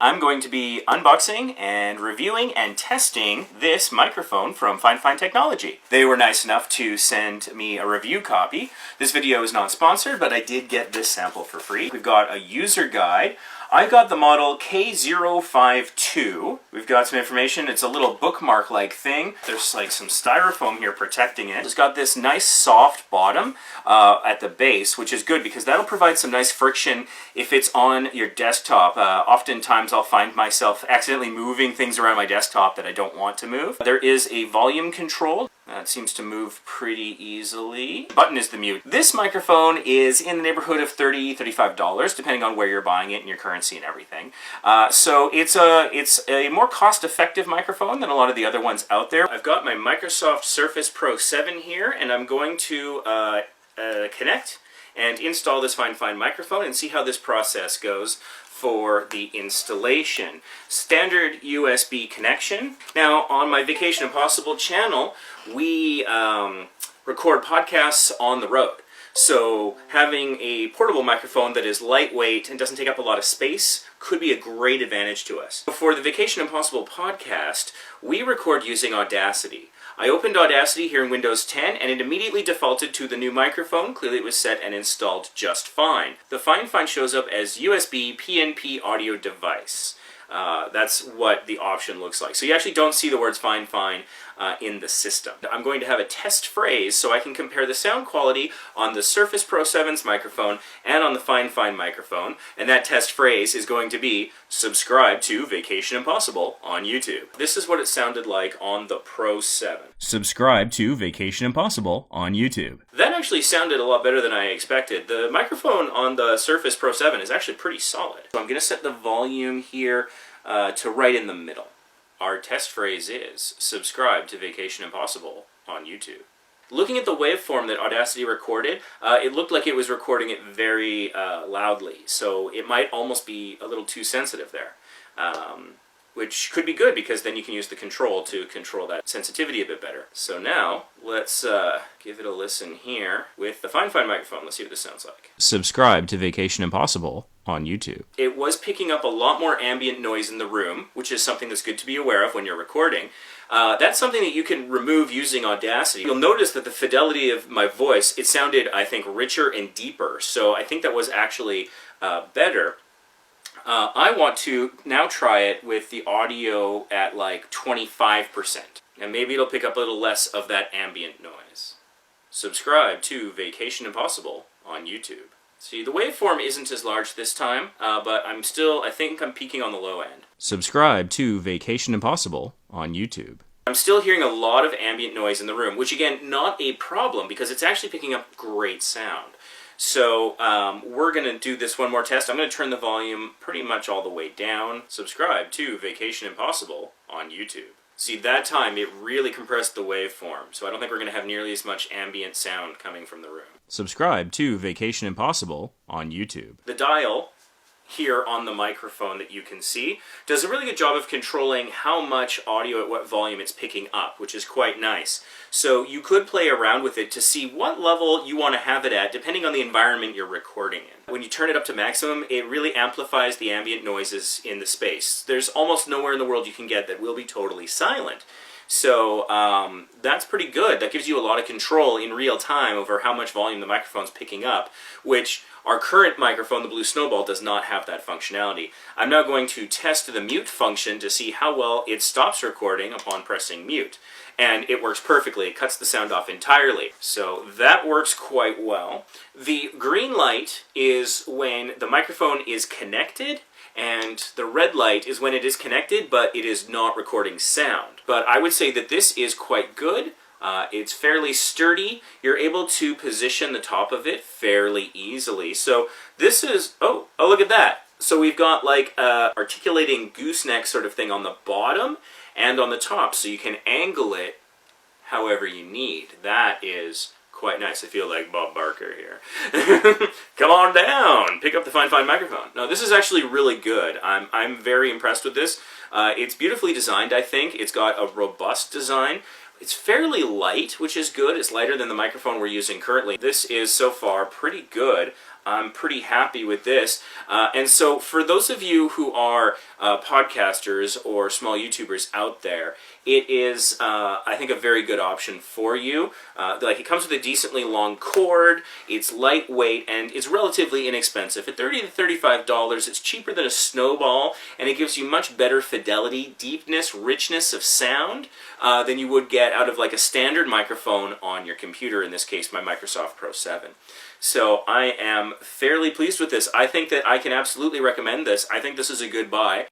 I'm going to be unboxing and reviewing and testing this microphone from Fine Technology. They were nice enough to send me a review copy. This video is not sponsored, but I did get this sample for free. We've got a user guide. I got the model K052. We've got some information. It's a little bookmark-like thing. There's like some styrofoam here protecting it. It's got this nice soft bottom at the base, which is good because that'll provide some nice friction if it's on your desktop. Oftentimes I'll find myself accidentally moving things around my desktop that I don't want to move. There is a volume control. It seems to move pretty easily. The button is the mute. This microphone is in the neighborhood of $30, $35, depending on where you're buying it and your currency and everything. So it's a more cost-effective microphone than a lot of the other ones out there. I've got my Microsoft Surface Pro 7 here, and I'm going to connect and install this Fine microphone and see how this process goes for the installation. Standard USB connection. Now, on my Vacation Impossible channel, we record podcasts on the road. So having a portable microphone that is lightweight and doesn't take up a lot of space could be a great advantage to us. For the Vacation Impossible podcast, we record using Audacity. I opened Audacity here in Windows 10 and it immediately defaulted to the new microphone. Clearly it was set and installed just fine. The Fine shows up as USB PNP audio device. That's what the option looks like. So you actually don't see the words Fine in the system. I'm going to have a test phrase so I can compare the sound quality on the Surface Pro 7's microphone and on the Fine microphone. And that test phrase is going to be subscribe to Vacation Impossible on YouTube. This is what it sounded like on the Pro 7. Subscribe to Vacation Impossible on YouTube. That actually sounded a lot better than I expected. The microphone on the Surface Pro 7 is actually pretty solid. So I'm going to set the volume here to right in the middle. Our test phrase is, subscribe to Vacation Impossible on YouTube. Looking at the waveform that Audacity recorded, it looked like it was recording it very loudly, so it might almost be a little too sensitive there. Which could be good because then you can use the control to control that sensitivity a bit better. So now, let's give it a listen here with the Fine microphone. Let's see what this sounds like. Subscribe to Vacation Impossible on YouTube. It was picking up a lot more ambient noise in the room, which is something that's good to be aware of when you're recording. That's something that you can remove using Audacity. You'll notice that the fidelity of my voice, it sounded, I think, richer and deeper. So I think that was actually better. I want to now try it with the audio at like 25%. And maybe it'll pick up a little less of that ambient noise. Subscribe to Vacation Impossible on YouTube. See, the waveform isn't as large this time, but I think I'm peaking on the low end. Subscribe to Vacation Impossible on YouTube. I'm still hearing a lot of ambient noise in the room, which again, not a problem because it's actually picking up great sound. So we're going to do this one more test. I'm going to turn the volume pretty much all the way down. Subscribe to Vacation Impossible on YouTube. See, that time it really compressed the waveform, so I don't think we're going to have nearly as much ambient sound coming from the room. Subscribe to Vacation Impossible on YouTube. The dial here on the microphone that you can see does a really good job of controlling how much audio at what volume it's picking up, which is quite nice. So you could play around with it to see what level you want to have it at depending on the environment you're recording in. When you turn it up to maximum, it really amplifies the ambient noises in the space. There's almost nowhere in the world you can get that will be totally silent. So that's pretty good. That gives you a lot of control in real time over how much volume the microphone's picking up, which our current microphone, the Blue Snowball, does not have that functionality. I'm now going to test the mute function to see how well it stops recording upon pressing mute. And it works perfectly. It cuts the sound off entirely. So that works quite well. The green light is when the microphone is connected, and the red light is when it is connected, but it is not recording sound. But I would say that this is quite good. It's fairly sturdy. You're able to position the top of it fairly easily. So this is, oh look at that. So we've got like a articulating gooseneck sort of thing on the bottom and on the top. So you can angle it however you need. That is quite nice. I feel like Bob Barker here. Come on down, pick up the Fine microphone. No, this is actually really good. I'm very impressed with this. It's beautifully designed, I think. It's got a robust design. It's fairly light, which is good. It's lighter than the microphone we're using currently. This is, so far, pretty good. I'm pretty happy with this. And so for those of you who are podcasters or small YouTubers out there, it is, I think, a very good option for you. Like, it comes with a decently long cord, it's lightweight, and it's relatively inexpensive. At $30 to $35, it's cheaper than a snowball, and it gives you much better fidelity, deepness, richness of sound than you would get out of like a standard microphone on your computer, in this case my Microsoft Pro 7. So I am fairly pleased with this. I think that I can absolutely recommend this. I think this is a good buy.